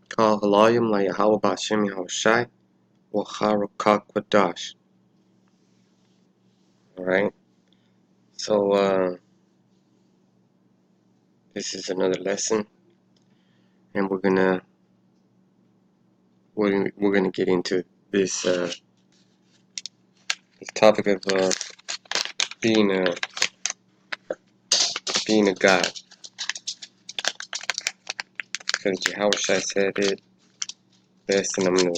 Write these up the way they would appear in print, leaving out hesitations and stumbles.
Kal halayim la Yahawashi Yahawashi Waharukakwadash. Alright, so this is another lesson, and we're gonna get into this topic of being a being a god, because Yahawashi said it best, and I'm gonna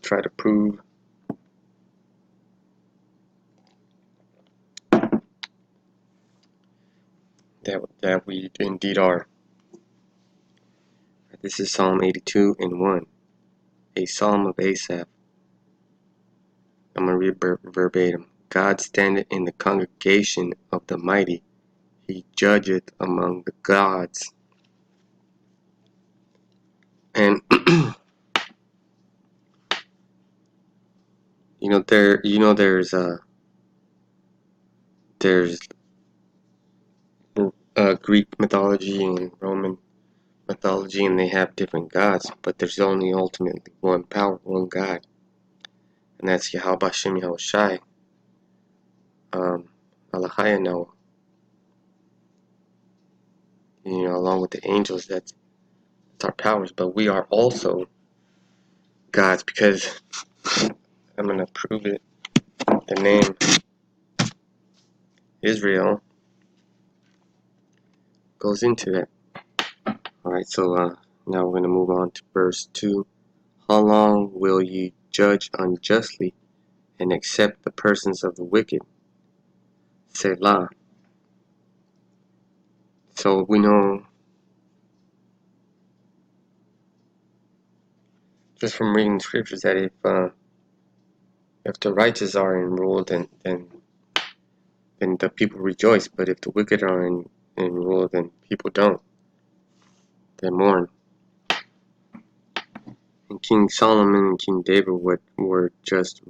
try to prove that we indeed are. This is Psalm 82 and 1, a psalm of Asaph. I'm gonna read verbatim. God standeth in the congregation of the mighty; he judgeth among the gods. And there's Greek mythology and Roman mythology, and they have different gods, but there's only ultimately one power, one God, and that's Yahawashi Yahawashi. Alahaya Noah. Along with the angels, that's our powers, but we are also gods, because I'm gonna prove it. The name Israel goes into that. Alright, so now we're gonna move on to verse 2. How long will ye judge unjustly and accept the persons of the wicked? Selah. So we know just from reading the scriptures that if the righteous are in rule, then the people rejoice. But if the wicked are in rule, then people don't. They mourn. And King Solomon and King David were just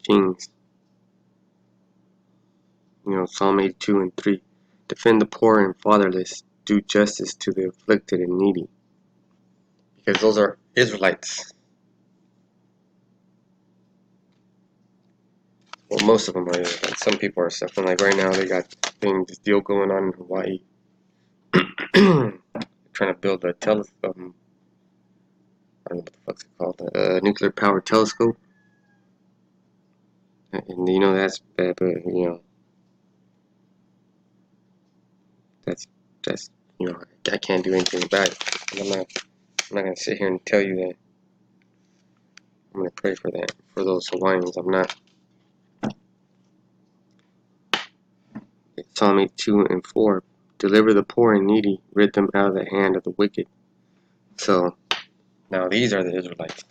kings. Psalm 82 and 3. Defend the poor and fatherless. Do justice to the afflicted and needy. Because those are Israelites. Well, most of them are Israelites. Some people are suffering. Like right now, they got this deal going on in Hawaii. Trying to build a telescope. I don't know what the fuck's it called. A nuclear powered telescope. And that's bad, but that's I can't do anything about it. And I'm not gonna sit here and tell you that I'm gonna pray for that, for those Hawaiians. I'm not. Psalm 82 and 4. Deliver the poor and needy, rid them out of the hand of the wicked. So now these are the Israelites.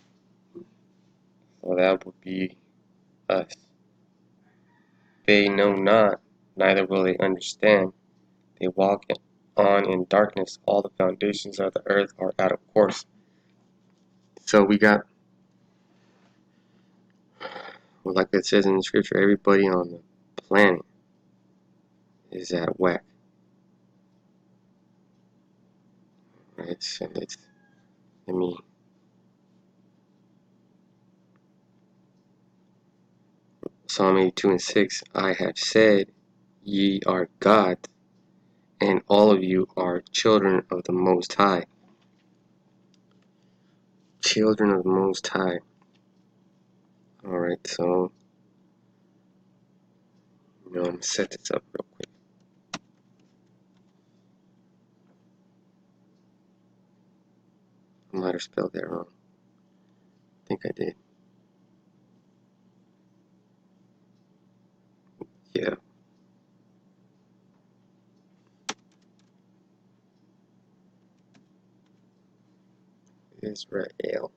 So that would be us. They know not, neither will they understand. They walk on in darkness. All the foundations of the earth are out of course. So we got, like it says in the scripture, everybody on the planet is at whack. Right? So let me. Psalm 82 and 6. I have said, ye are God, and all of you are children of the Most High. Children of the Most High. Alright, so I'm gonna set this up real quick. I might have spelled that wrong. I think I did. Yeah. Israel.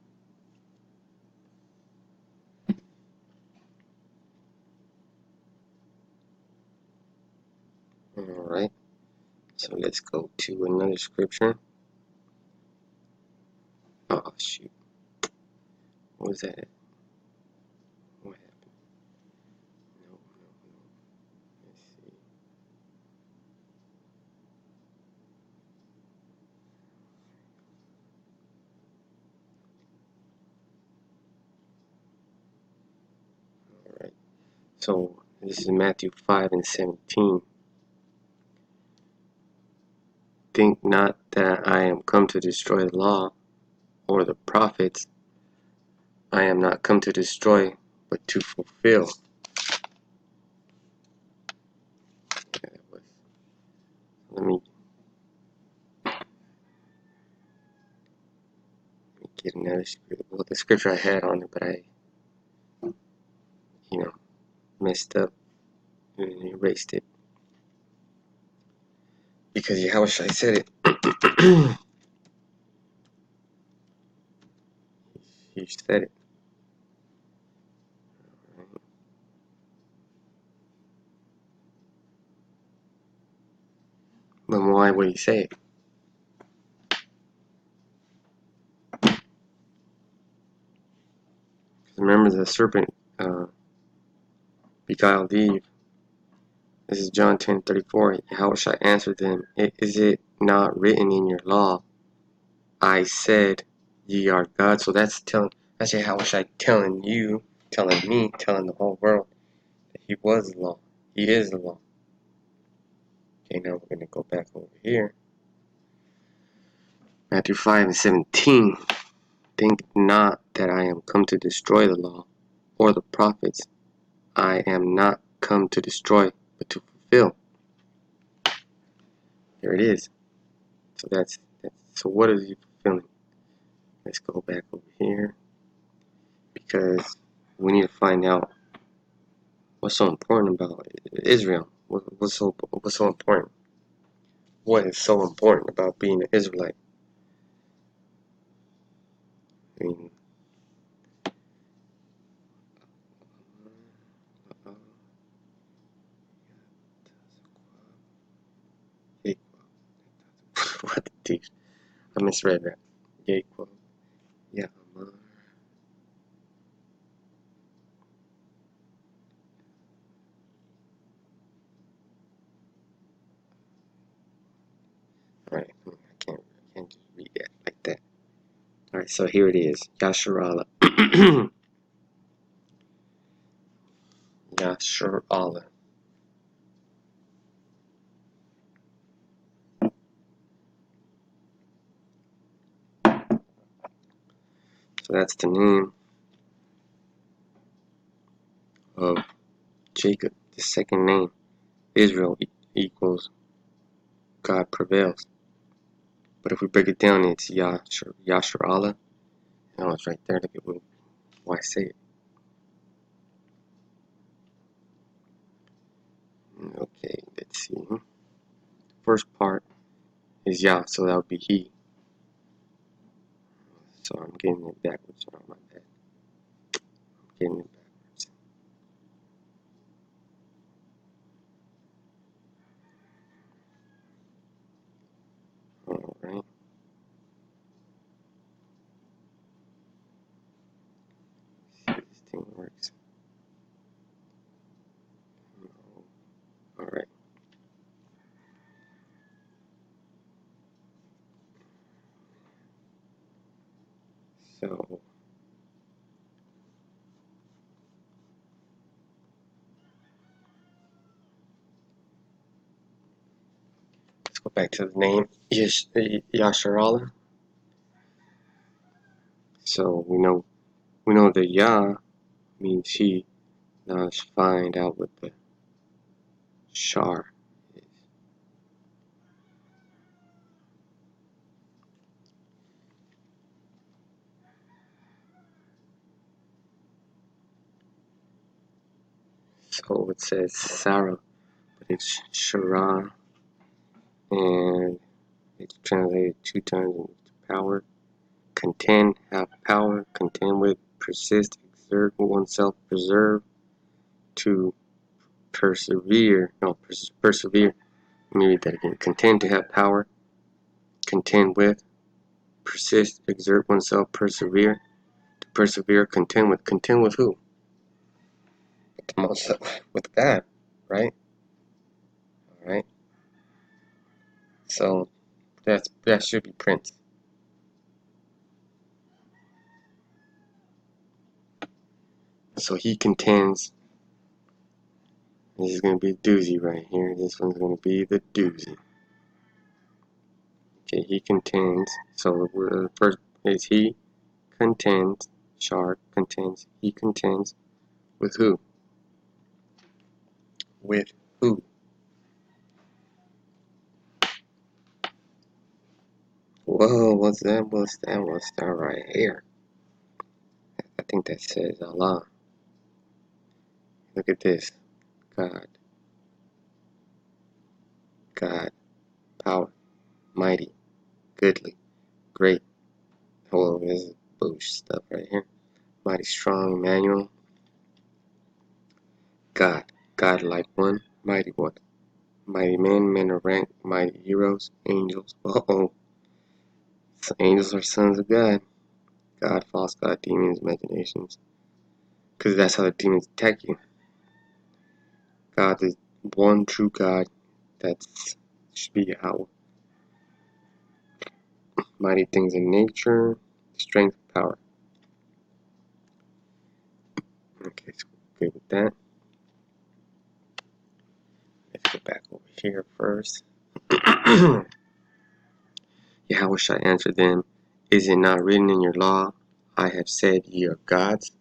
Alright, so let's go to another scripture. Oh, shoot. What was that? What happened? No. Let's see. So this is Matthew 5:17. Think not that I am come to destroy the law or the prophets. I am not come to destroy, but to fulfill. Let me get another scripture. Well, the scripture I had on it, but I, messed up and erased it because Yahawashi said it. He said it. But why would he say it? Remember the serpent beguiled Eve. This is John 10:34. Yahawashi answered them, Is it not written in your law, I said, ye are God? So that's Yahawashi telling you, telling me, telling the whole world that he was the law. He is the law. Okay, now we're going to go back over here. Matthew 5:17. Think not that I am come to destroy the law or the prophets. I am not come to destroy, but to fulfill. There it is. So so what is he fulfilling? Let's go back over here because we need to find out what's so important about Israel. What's so important? What is so important about being an Israelite? I mean, what the teach? I misread that. Yeah. Alright, I can't just read that like that. Alright, so here it is. Yasharallah. Yasharallah. So that's the name of Jacob. The second name, Israel, equals God prevails. But if we break it down, it's Yasharallah. Oh, it's right there. Look at why I say it. Okay, let's see. First part is Yah, so that would be he. So I'm getting it backwards. Oh, my bad. I'm getting it backwards. Alright. See if this thing works. Alright. So let's go back to the name Yasharallah. So we know the Yah means he. Now let's find out what the Shar is. So it says Sarah, but it's Shara, and it's translated 2 times into power. Contend, have power, contend with, persist, exert oneself, preserve, to persevere. No, persevere. Let me read that again. Contend, to have power, contend with, persist, exert oneself, persevere, to persevere, contend with who? With God, right? All right. So that should be Prince. So he contends This is going to be a doozy right here. This one's going to be the doozy. Okay, he contends. So the first is he contends. Shark contends. He contends with who? With who? Whoa, what's that? What's that? What's that right here? I think that says Allah. Look at this. God. God. Power. Mighty. Goodly. Great. Oh, this is bullshit stuff right here. Mighty strong, Emmanuel. God. God like one. Mighty one. Mighty men, men of rank, mighty heroes, angels. Uh-oh. So angels are sons of God. God, false God, demons, imaginations. Because that's how the demons attack you. God is one true God. That's should be how mighty things in nature, strength, power. Okay, so we're good with that. Let's go back over here first. Yahawashi answered them, is it not written in your law, I have said ye are gods?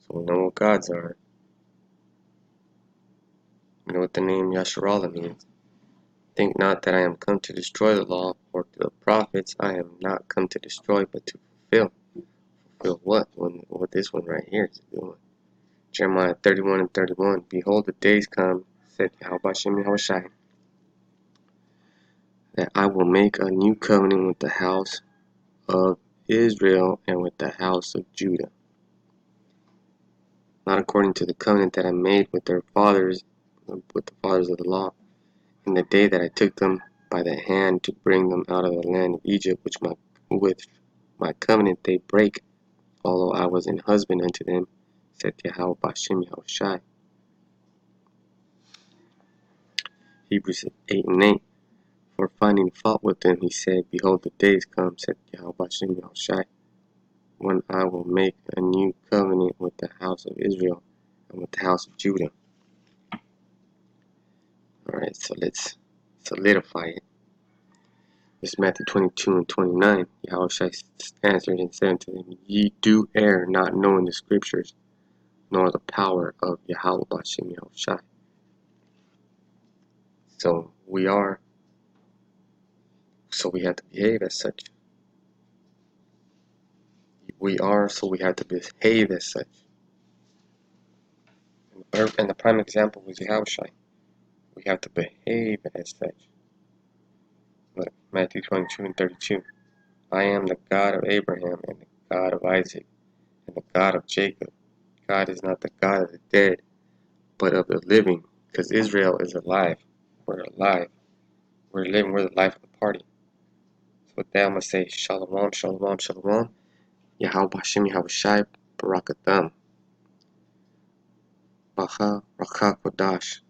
So we know what gods are. We know what the name Yasharallah means. Think not that I am come to destroy the law or the prophets. I am not come to destroy, but to fulfill. Fulfill what? What this one right here is doing. Jeremiah 31 and 31. Behold, the days come, said Yahawashi, that I will make a new covenant with the house of Israel and with the house of Judah. Not according to the covenant that I made with their fathers, with the fathers of the law, in the day that I took them by the hand to bring them out of the land of Egypt, with my covenant they break, although I was an husband unto them, said Yahweh Bashem Yahushai. Hebrews 8 and 8. For finding fault with them, he said, behold, the days come, said Yahweh Bashem Yahushai, when I will make a new covenant with the house of Israel and with the house of Judah. Alright, so let's solidify it. This is Matthew 22 and 29. Yahushua answered and said unto them, ye do err, not knowing the scriptures, nor the power of Yahweh Bashem Yahushua. So we have to behave as such. We are, so we have to behave as such. And the prime example was Yahushua. We have to behave as such. Look, Matthew 22 and 32. I am the God of Abraham and the God of Isaac and the God of Jacob. God is not the God of the dead, but of the living, because Israel is alive. We're alive. We're living. We're the life of the party. So with that, I'm going to say Shalom, Shalom, Shalom. Yahweh Hashem, Yahweh Shai, Barakatham. Bacha, Rakha Kodash.